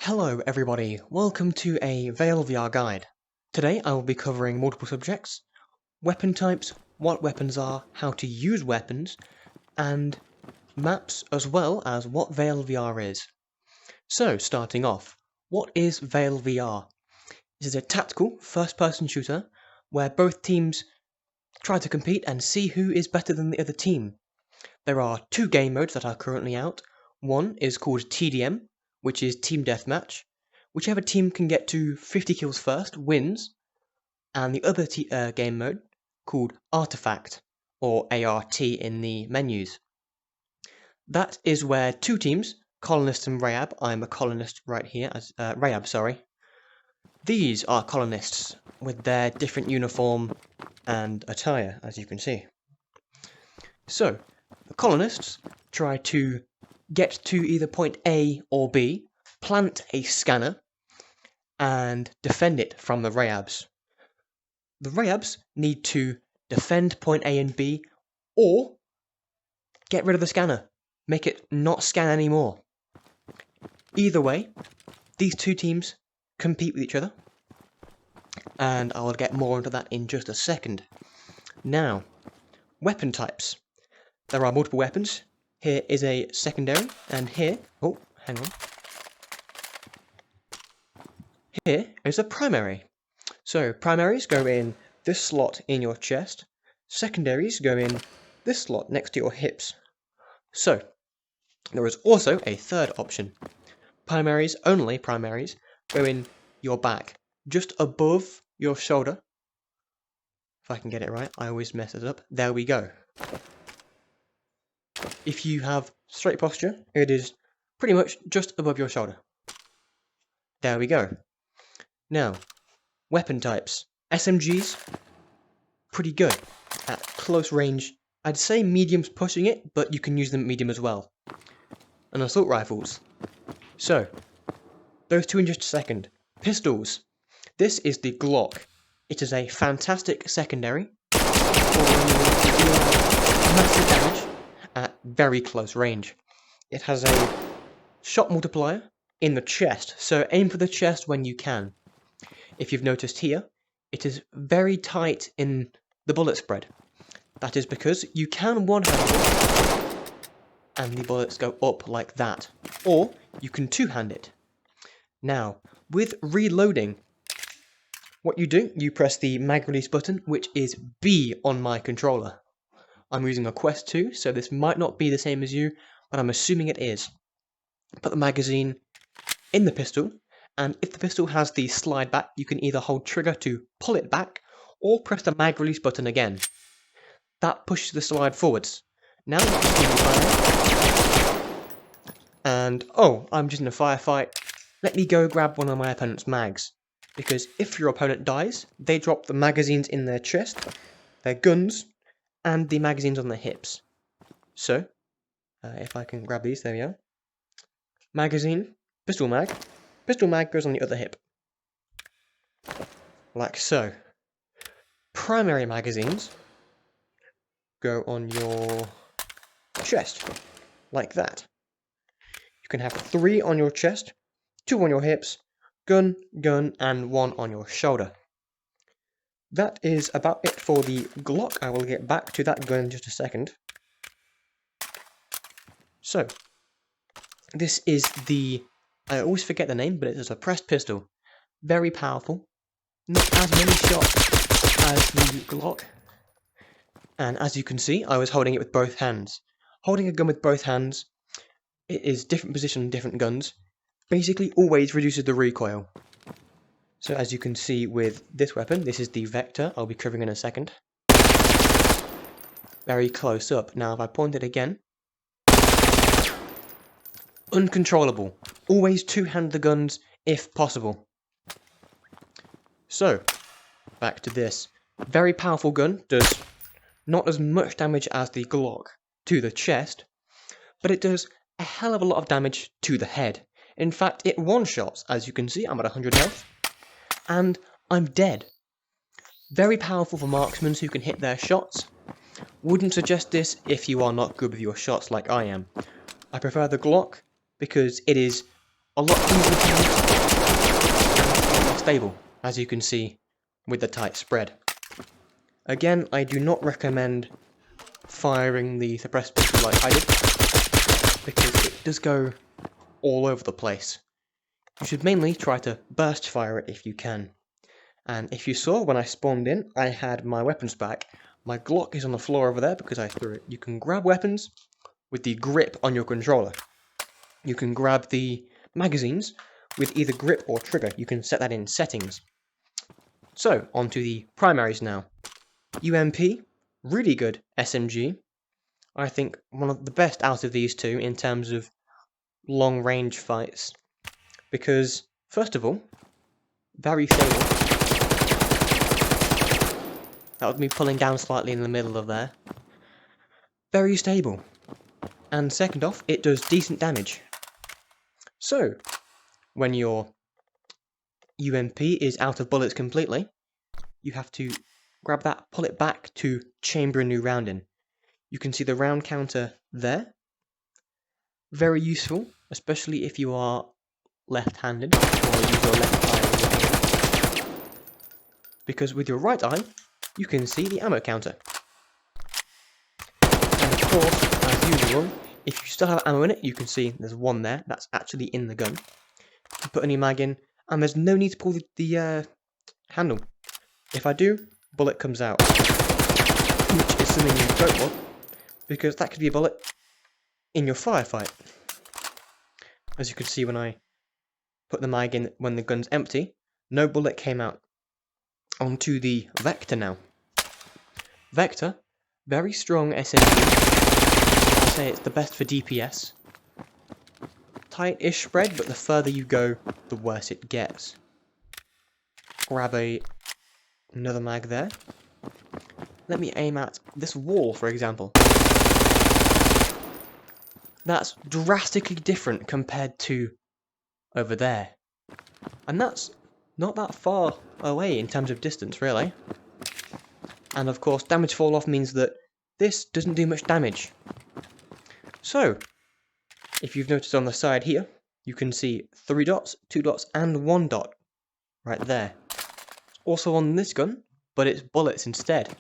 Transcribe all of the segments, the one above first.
Hello everybody, welcome to a VAIL VR guide. Today I will be covering multiple subjects, weapon types, what weapons are, how to use weapons, and maps as well as what VAIL VR is. So starting off, what is VAIL VR? It is a tactical first-person shooter where both teams try to compete and see who is better than the other team. There are two game modes that are currently out. One is called TDM, which is Team Deathmatch. Whichever team can get to 50 kills first wins, and the other game mode, called Artifact, or ART in the menus. That is where two teams, Colonist and Rayab, I'm a colonist right here, Rayab, sorry. These are colonists, with their different uniform and attire, as you can see. So, the colonists try to get to either point A or B, plant a scanner, and defend it from the Rayabs. The Rayabs need to defend point A and B, or get rid of the scanner, make it not scan anymore. Either way, these two teams compete with each other, and I will get more into that in just a second. Now, weapon types. There are multiple weapons. Here is a secondary, and here, oh, hang on. Here is a primary. So, primaries go in this slot in your chest, secondaries go in this slot next to your hips. So, there is also a third option. Only primaries, go in your back, just above your shoulder. If I can get it right, I always mess it up. There we go. If you have straight posture, it is pretty much just above your shoulder. There we go. Now, weapon types. SMGs, pretty good at close range. I'd say medium's pushing it, but you can use them at medium as well. And assault rifles. So, those two in just a second. Pistols. This is the Glock. It is a fantastic secondary for massive damage at very close range. It has a shot multiplier in the chest, so aim for the chest when you can. If you've noticed here, it is very tight in the bullet spread. That is because you can one-hand it, and the bullets go up like that, or you can two-hand it. Now, with reloading, what you do, you press the mag release button, which is B on my controller. I'm using a Quest 2, so this might not be the same as you, but I'm assuming it is. Put the magazine in the pistol, and if the pistol has the slide back, you can either hold trigger to pull it back, or press the mag release button again. That pushes the slide forwards. Now you can fire. And, oh, I'm just in a firefight. Let me go grab one of my opponent's mags. Because if your opponent dies, they drop the magazines in their chest, their guns, and the magazines on their hips. So, if I can grab these, there we are. Magazine, pistol mag goes on the other hip. Like so. Primary magazines go on your chest, like that. You can have 3 on your chest, 2 on your hips, gun, and 1 on your shoulder. That is about it for the Glock. I will get back to that gun in just a second. So, this is the, I always forget the name, but it is a pressed pistol. Very powerful. Not as many shots as the Glock. And as you can see, I was holding it with both hands. Holding a gun with both hands, it is different position, different guns. Basically always reduces the recoil. So as you can see with this weapon, this is the Vector, I'll be covering in a second. Very close up. Now if I point it again, uncontrollable. Always two-hand the guns if possible. So, back to this. Very powerful gun, does not as much damage as the Glock to the chest, but it does a hell of a lot of damage to the head. In fact, it one-shots, as you can see, I'm at 100 health, and I'm dead. Very powerful for marksmen who can hit their shots. Wouldn't suggest this if you are not good with your shots like I am. I prefer the Glock because it is a lot easier to use, and a lot more stable, as you can see with the tight spread. Again, I do not recommend firing the suppressed pistol like I did, because it does go all over the place. You should mainly try to burst fire it if you can. And if you saw when I spawned in, I had my weapons back. My Glock is on the floor over there because I threw it. You can grab weapons with the grip on your controller. You can grab the magazines with either grip or trigger. You can set that in settings. So, onto the primaries now. UMP, really good SMG. I think one of the best out of these two in terms of long range fights. Because, first of all, very stable. That would be pulling down slightly in the middle of there. Very stable. And second off, it does decent damage. So, when your UMP is out of bullets completely, you have to grab that, pull it back to chamber a new round in. You can see the round counter there. Very useful, especially if you are left-handed, or use your left eye as your aim. Because with your right eye, you can see the ammo counter. And of course, as usual, if you still have ammo in it, you can see there's one there, that's actually in the gun. You put a new mag in, and there's no need to pull the handle. If I do, bullet comes out. Which is something you don't want, because that could be a bullet in your firefight. As you can see when I put the mag in when the gun's empty, no bullet came out. Onto the Vector now. Vector, very strong SMG. I'd say it's the best for DPS. Tight-ish spread, but the further you go, the worse it gets. Grab another mag there. Let me aim at this wall, for example. That's drastically different compared to over there. And that's not that far away in terms of distance, really. And of course, damage fall off means that this doesn't do much damage. So, if you've noticed on the side here, you can see 3 dots, 2 dots, and 1 dot right there. It's also on this gun, but it's bullets instead.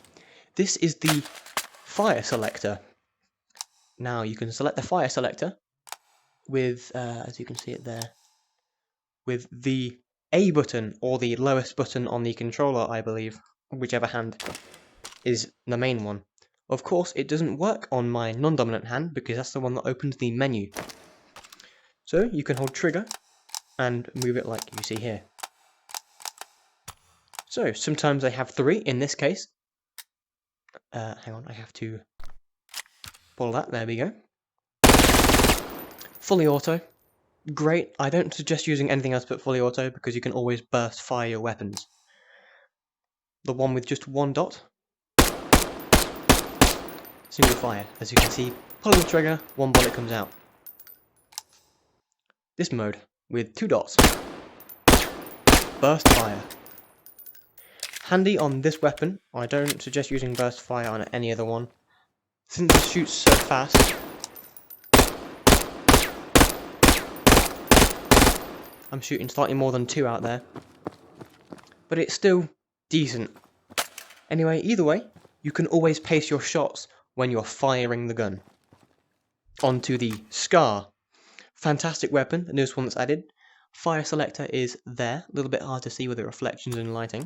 This is the fire selector. Now you can select the fire selector with, as you can see it there, with the A button or the lowest button on the controller, I believe, whichever hand is the main one. Of course, it doesn't work on my non-dominant hand because that's the one that opens the menu. So you can hold trigger and move it like you see here. So sometimes I have 3 in this case. Hang on, I have to pull that, there we go. Fully auto, great. I don't suggest using anything else but fully auto because you can always burst fire your weapons. The one with just 1 dot, single fire. As you can see, pull the trigger, 1 bullet comes out. This mode with 2 dots, burst fire. Handy on this weapon. I don't suggest using burst fire on any other one, since it shoots so fast. I'm shooting slightly more than 2 out there, but it's still decent. Anyway, either way, you can always pace your shots when you're firing the gun. Onto the Scar. Fantastic weapon, the newest one that's added. Fire selector is there, a little bit hard to see with the reflections and lighting.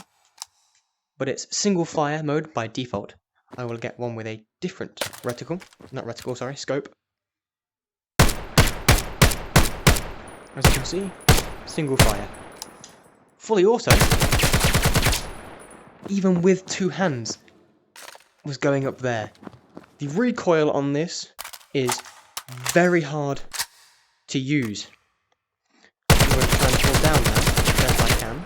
But it's single fire mode by default. I will get one with a different scope. As you can see, single fire. Fully auto, even with 2 hands, was going up there. The recoil on this is very hard to use. I'm going to try and pull down now, as best I can.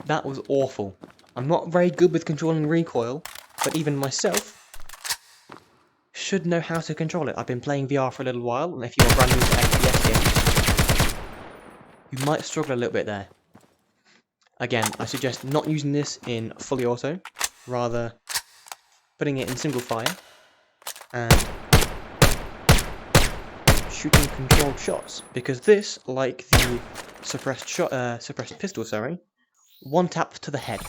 That was awful. I'm not very good with controlling recoil, but even myself should know how to control it. I've been playing VR for a little while, and if you're brand new to FPS games, you might struggle a little bit there. Again, I suggest not using this in fully auto, rather putting it in single fire, and shooting controlled shots, because this, like the suppressed pistol, sorry, one tap to the head.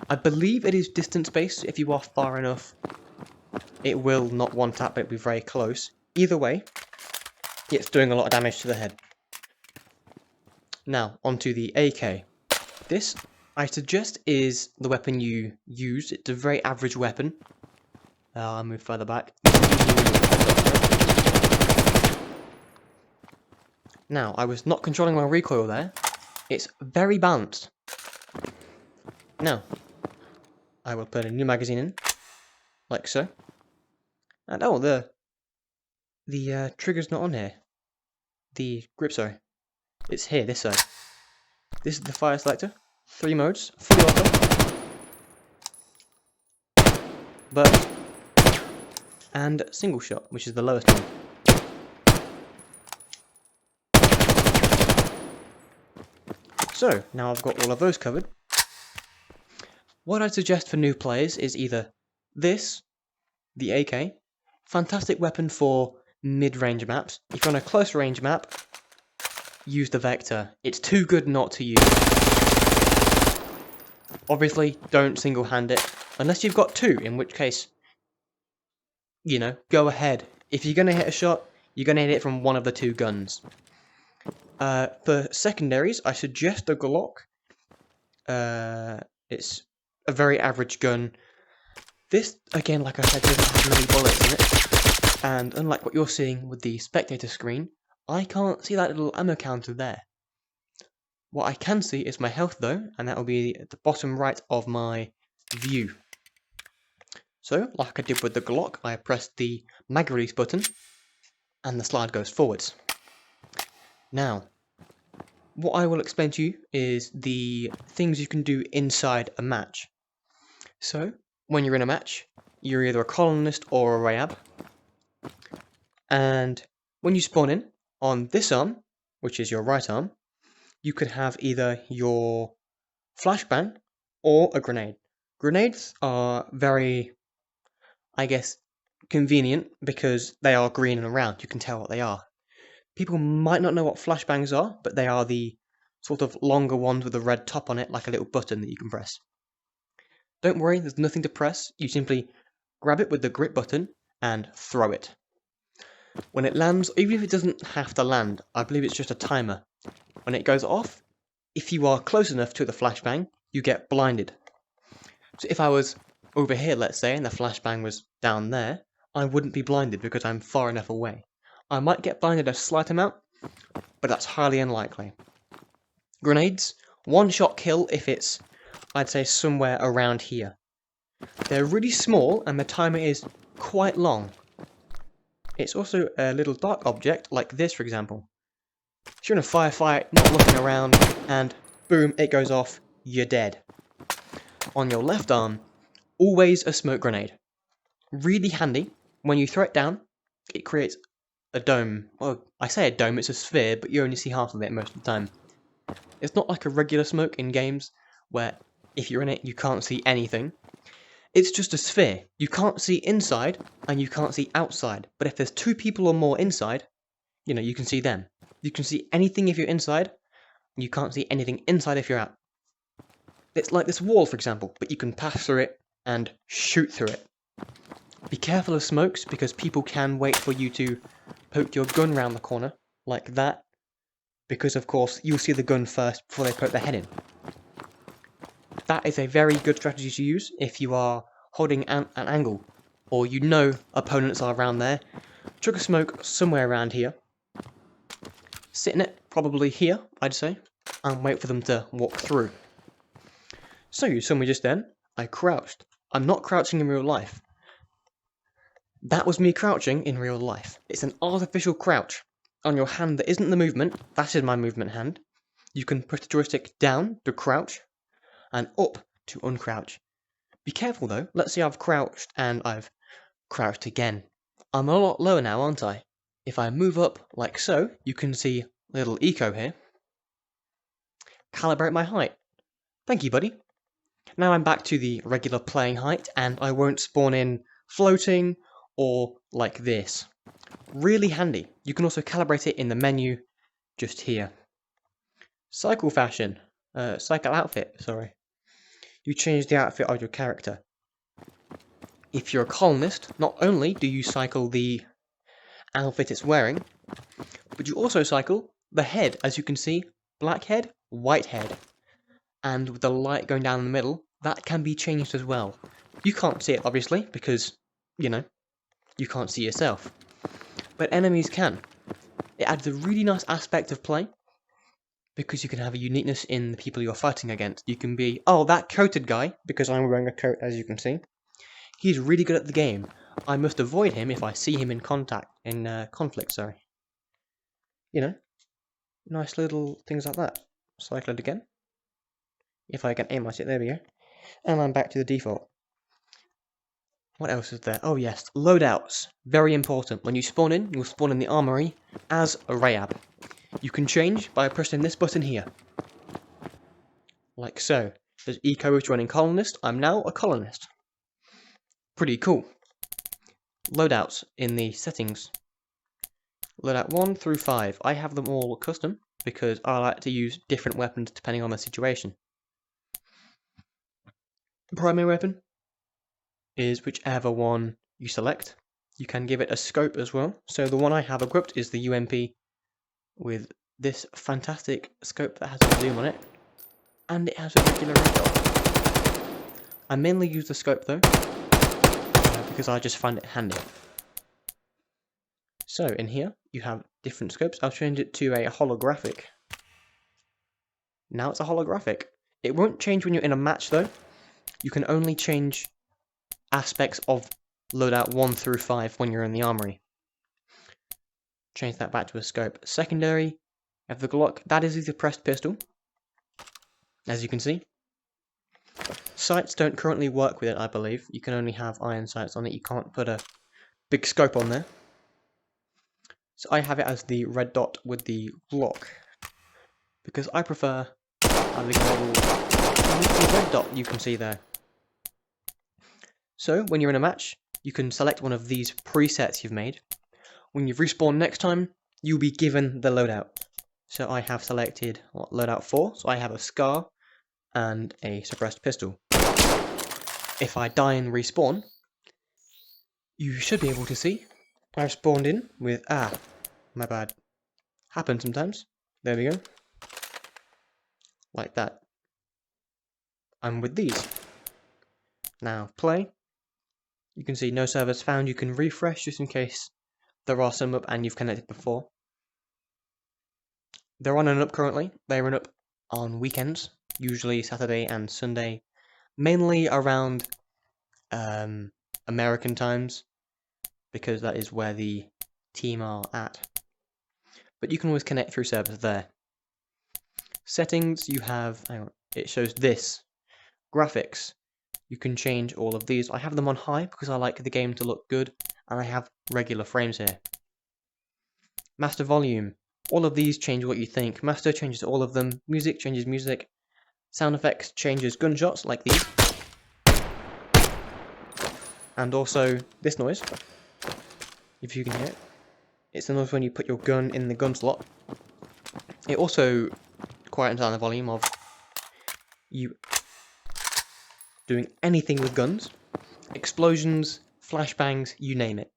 I believe it is distance based. If you are far enough, it will not one tap, but it'll be very close. Either way, it's doing a lot of damage to the head. Now, onto the AK. This, I suggest, is the weapon you use. It's a very average weapon. I'll move further back. Now, I was not controlling my recoil there. It's very balanced. Now, I will put a new magazine in, like so. And oh, the trigger's not on here. The grip, sorry. It's here, this side. This is the fire selector. 3 modes, fully auto, burst, and single shot, which is the lowest one. So, now I've got all of those covered. What I'd suggest for new players is either this, the AK, fantastic weapon for mid-range maps. If you're on a close range map, use the Vector. It's too good not to use. Obviously, don't single-hand it, unless you've got 2, in which case, you know, go ahead. If you're going to hit a shot, you're going to hit it from one of the 2 guns. For secondaries, I suggest a Glock. It's a very average gun. This, again, like I said, doesn't have many bullets in it. And unlike what you're seeing with the spectator screen, I can't see that little ammo counter there. What I can see is my health though, and that will be at the bottom right of my view. So, like I did with the Glock, I press the mag release button, and the slide goes forwards. Now, what I will explain to you is the things you can do inside a match. So, when you're in a match, you're either a colonist or a Rayab. And when you spawn in, on this arm, which is your right arm, you could have either your flashbang or a grenade. Grenades are very, I guess, convenient because they are green and round. You can tell what they are. People might not know what flashbangs are, but they are the sort of longer ones with a red top on it, like a little button that you can press. Don't worry, there's nothing to press. You simply grab it with the grip button and throw it. When it lands, even if it doesn't have to land, I believe it's just a timer. When it goes off, if you are close enough to the flashbang, you get blinded. So if I was over here, let's say, and the flashbang was down there, I wouldn't be blinded because I'm far enough away. I might get blinded a slight amount, but that's highly unlikely. Grenades, one-shot kill if it's, I'd say, somewhere around here. They're really small and the timer is quite long. It's also a little dark object, like this for example. If you're in a firefight, not looking around, and boom, it goes off, you're dead. On your left arm, always a smoke grenade. Really handy. When you throw it down, it creates a dome. Well, I say a dome, it's a sphere, but you only see half of it most of the time. It's not like a regular smoke in games, where if you're in it, you can't see anything. It's just a sphere. You can't see inside, and you can't see outside. But if there's 2 people or more inside, you know, you can see them. You can see anything if you're inside, and you can't see anything inside if you're out. It's like this wall, for example, but you can pass through it and shoot through it. Be careful of smokes, because people can wait for you to poke your gun round the corner, like that, because of course you'll see the gun first before they poke their head in. That is a very good strategy to use if you are holding an angle, or you know opponents are around there. Chuck a smoke somewhere around here, sit in it, probably here, I'd say, and wait for them to walk through. So you saw me just then, I crouched. I'm not crouching in real life. That was me crouching in real life. It's an artificial crouch. On your hand that isn't the movement, that is my movement hand. You can push the joystick down to crouch, and up to uncrouch. Be careful though, let's say I've crouched and I've crouched again. I'm a lot lower now, aren't I? If I move up like so, you can see a little eco here. Calibrate my height. Thank you, buddy. Now I'm back to the regular playing height, and I won't spawn in floating or like this. Really handy. You can also calibrate it in the menu just here. Cycle fashion. Cycle outfit, sorry. You change the outfit of your character. If you're a colonist, not only do you cycle the outfit it's wearing, but you also cycle the head, as you can see, black head, white head. And with the light going down the middle, that can be changed as well. You can't see it, obviously, because, you know, you can't see yourself. But enemies can. It adds a really nice aspect of play, because you can have a uniqueness in the people you're fighting against. You can be, oh, that coated guy, because I'm wearing a coat, as you can see. He's really good at the game. I must avoid him if I see him in conflict, sorry. You know, nice little things like that. Cycle it again. If I can aim at it, there we go. And I'm back to the default. What else is there? Oh yes, loadouts. Very important. When you spawn in, you'll spawn in the armory as a Rayab. You can change by pressing this button here. Like so. There's Eco is running colonist. I'm now a colonist. Pretty cool. Loadouts in the settings. Loadout 1 through 5. I have them all custom because I like to use different weapons depending on the situation. Primary weapon is whichever one you select. You can give it a scope as well. So the one I have equipped is the UMP with this fantastic scope that has a zoom on it. And it has a regular red dot. I mainly use the scope though, because I just find it handy. So in here you have different scopes. I'll change it to a holographic. Now it's a holographic. It won't change when you're in a match though. You can only change aspects of loadout 1 through 5 when you're in the armory. Change that back to a scope. Secondary, you have the Glock. That is the pressed pistol, as you can see. Sights don't currently work with it, I believe. You can only have iron sights on it. You can't put a big scope on there. So I have it as the red dot with the Glock, because I prefer having a little red dot you can see there. So when you're in a match, you can select one of these presets you've made. When you've respawned next time, you'll be given the loadout. So I have selected loadout 4, so I have a SCAR and a suppressed pistol. If I die and respawn, you should be able to see I've spawned in with, my bad, happens sometimes, there we go, like that. I'm with these. Now play, you can see no servers found. You can refresh just in case there are some up and you've connected before. They're on and up currently. They run up on weekends, usually Saturday and Sunday, mainly around American times, because that is where the team are at. But you can always connect through servers there. Settings, you have, hang on, it shows this. Graphics, you can change all of these. I have them on high because I like the game to look good, and I have regular frames here. Master volume, all of these change what you think. Master changes all of them. Music changes music. Sound effects changes gunshots like these. And also this noise, if you can hear it. It's the noise when you put your gun in the gun slot. It also quietens down the volume of you doing anything with guns. Explosions, flashbangs, you name it.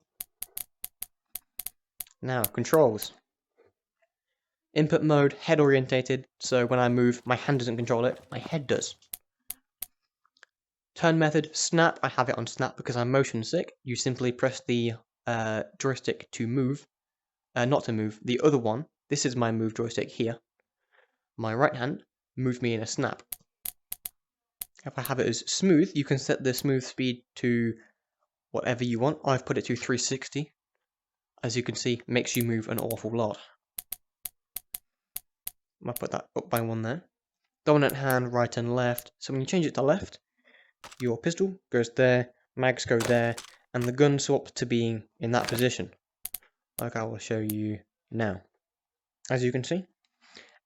Now, controls. Input mode, head orientated, so when I move, my hand doesn't control it, my head does. Turn method, snap, I have it on snap because I'm motion sick. You simply press the joystick to move, not to move, the other one. This is my move joystick here. My right hand moves me in a snap. If I have it as smooth, you can set the smooth speed to whatever you want. I've put it to 360. As you can see, makes you move an awful lot. I'll put that up by one there. Dominant hand, right and left. So when you change it to left, your pistol goes there, mags go there, and the gun swaps to being in that position. Like I will show you now. As you can see.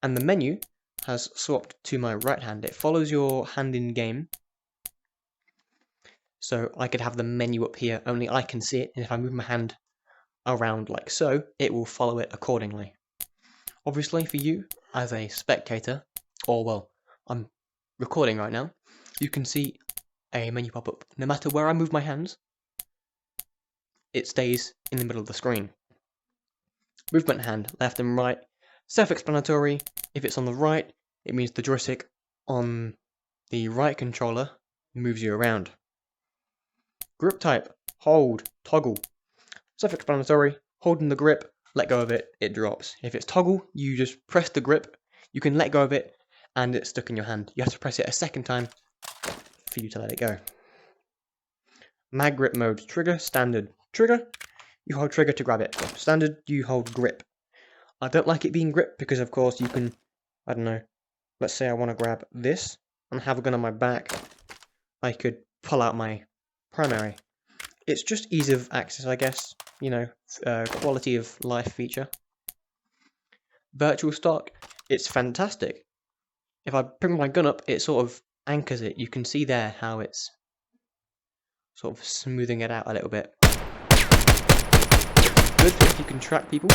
And the menu has swapped to my right hand. It follows your hand in game. So I could have the menu up here, only I can see it, and if I move my hand around like so, it will follow it accordingly. Obviously for you, as a spectator, or well, I'm recording right now, you can see a menu pop up. No matter where I move my hands, it stays in the middle of the screen. Movement hand, left and right, self-explanatory. If it's on the right, it means the joystick on the right controller moves you around. Grip type, hold, toggle. Self-explanatory, holding the grip, let go of it, it drops. If it's toggle, you just press the grip, you can let go of it, and it's stuck in your hand. You have to press it a second time for you to let it go. Mag grip mode, trigger, standard. Trigger, you hold trigger to grab it. Standard, you hold grip. I don't like it being grip because of course you can, I don't know, let's say I want to grab this and have a gun on my back. I could pull out my primary. It's just ease of access, I guess, you know, quality of life feature. Virtual stock, it's fantastic. If I bring my gun up, it sort of anchors it. You can see there how it's sort of smoothing it out a little bit. Good if you can track people.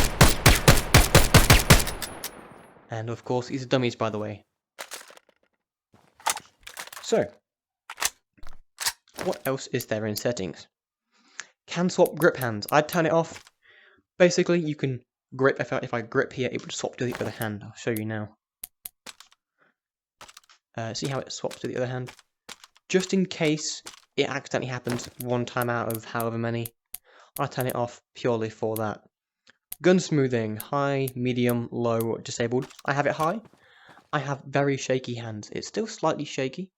And of course, these are dummies, by the way. So, what else is there in settings? Can swap grip hands. I'd turn it off. Basically, you can grip. If I grip here, it would swap to the other hand. I'll show you now. See how it swaps to the other hand? Just in case it accidentally happens one time out of however many, I turn it off purely for that. Gun smoothing, high, medium, low, disabled. I have it high. I have very shaky hands. It's still slightly shaky,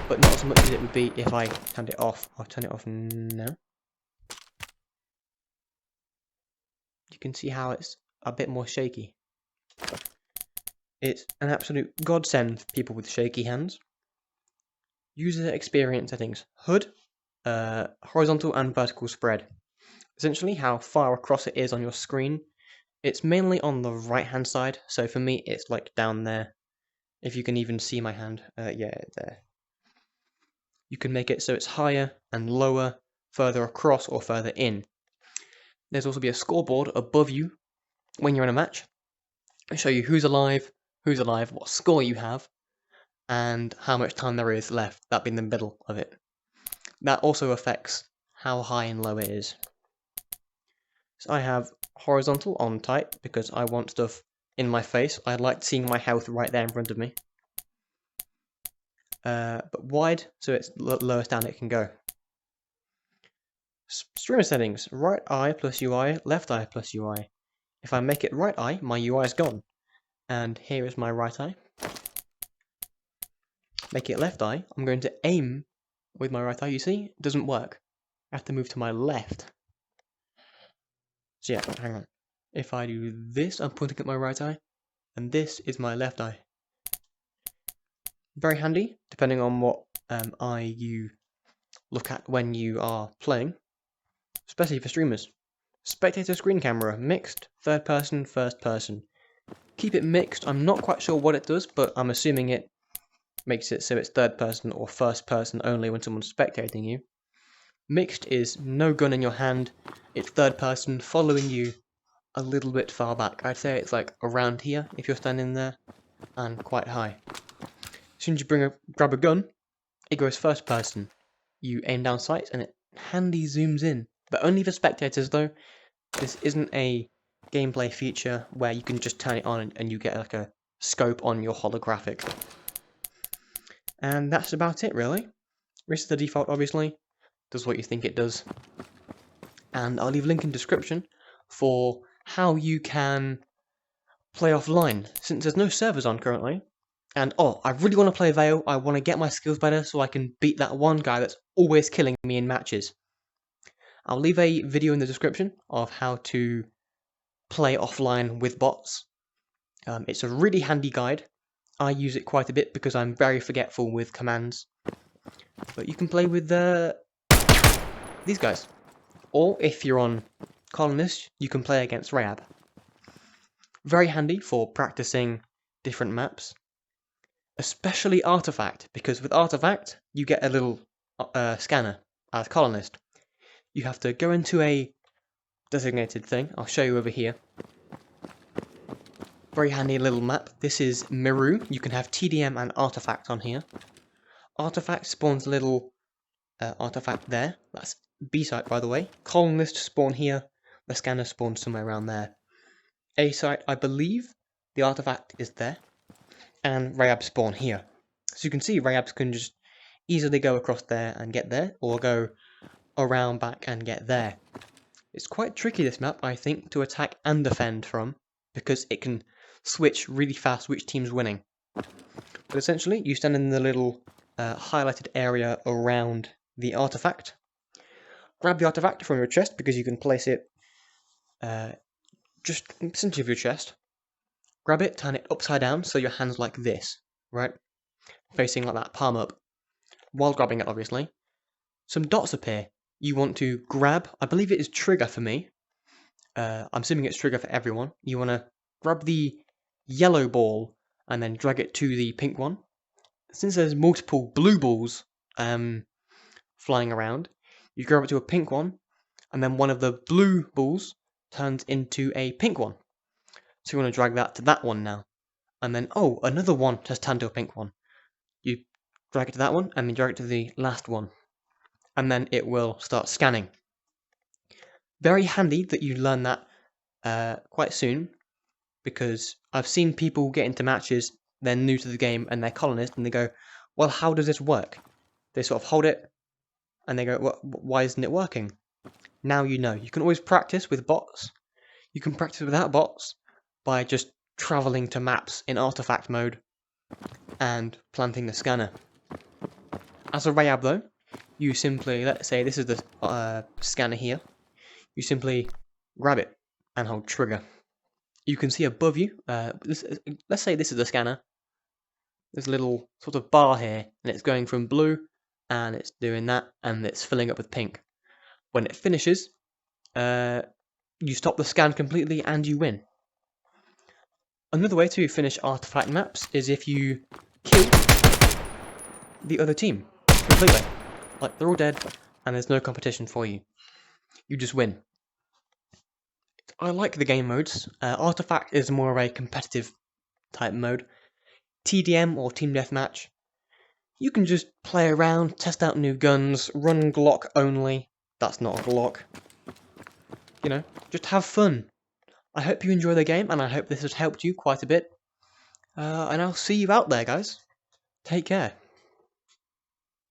but not as much as it would be if I turned it off. I'll turn it off now. You can see how it's a bit more shaky. It's an absolute godsend for people with shaky hands. User experience settings. HUD, horizontal and vertical spread. Essentially how far across it is on your screen. It's mainly on the right hand side, so for me it's like down there. If you can even see my hand, yeah, there. You can make it so it's higher and lower, further across or further in. There's also be a scoreboard above you when you're in a match. I show you who's alive, what score you have, and how much time there is left, that being the middle of it. That also affects how high and low it is. So I have horizontal on tight because I want stuff in my face. I like seeing my health right there in front of me. But wide, so it's lowest down it can go. Streamer settings, right eye plus UI, left eye plus UI. If I make it right eye, my UI is gone. And here is my right eye. Make it left eye, I'm going to aim with my right eye, you see? It doesn't work. I have to move to my left. So yeah, hang on. If I do this, I'm pointing at my right eye, and this is my left eye. Very handy, depending on what eye you look at when you are playing, especially for streamers. Spectator screen camera, mixed, third person, first person. Keep it mixed, I'm not quite sure what it does, but I'm assuming it makes it so it's third person or first person only when someone's spectating you. Mixed is no gun in your hand, it's third person following you a little bit far back. I'd say it's like around here if you're standing there, and quite high. As soon as you grab a gun, it goes first person. You aim down sights and it handy zooms in. But only for spectators though. This isn't a gameplay feature where you can just turn it on and you get like a scope on your holographic. And that's about it really. This is the default obviously. Does what you think it does. And I'll leave a link in the description for how you can play offline, since there's no servers on currently. And oh, I really want to play VAIL. I want to get my skills better so I can beat that one guy that's always killing me in matches. I'll leave a video in the description of how to play offline with bots. It's a really handy guide. I use it quite a bit because I'm very forgetful with commands. But you can play with these guys. Or if you're on Colonist, you can play against Rayab. Very handy for practicing different maps. Especially Artifact, because with Artifact, you get a little scanner as Colonist. You have to go into a designated thing. I'll show you over here. Very handy little map. This is Miru. You can have TDM and Artifact on here. Artifact spawns a little artifact there. That's B site, by the way. Colonist spawn here. The scanner spawns somewhere around there. A site, I believe the artifact is there. And Rayabs spawn here. So you can see Rayabs can just easily go across there and get there, or go around back and get there. It's quite tricky, this map, I think, to attack and defend from, because it can switch really fast which team's winning. But essentially, you stand in the little highlighted area around the artifact. Grab the artifact from your chest, because you can place it just in the center of your chest. Grab it, turn it upside down, so your hand's like this, right? Facing like that, palm up. While grabbing it, obviously. Some dots appear. You want to grab, I believe it is trigger for me. I'm assuming it's trigger for everyone. You want to grab the yellow ball and then drag it to the pink one. Since there's multiple blue balls flying around, you grab it to a pink one, and then one of the blue balls turns into a pink one. So you want to drag that to that one now. And then, oh, another one has turned to a pink one. You drag it to that one, and then drag it to the last one. And then it will start scanning. Very handy that you learn that quite soon, because I've seen people get into matches, they're new to the game, and they're colonists, and they go, well, how does this work? They sort of hold it, and they go, well, why isn't it working? Now you know. You can always practice with bots. You can practice without bots by just travelling to maps in artifact mode and planting the scanner. As a Rayab though, you simply, let's say this is the scanner here, you simply grab it and hold trigger. You can see above you, let's say this is the scanner, there's a little sort of bar here, and it's going from blue, and it's doing that, and it's filling up with pink. When it finishes, you stop the scan completely and you win. Another way to finish artifact maps is if you kill the other team completely. Like, they're all dead, and there's no competition for you. You just win. I like the game modes. Artifact is more of a competitive type mode. TDM or Team Deathmatch, you can just play around, test out new guns, run Glock only. That's not a Glock. You know, just have fun. I hope you enjoy the game, and I hope this has helped you quite a bit. And I'll see you out there, guys. Take care.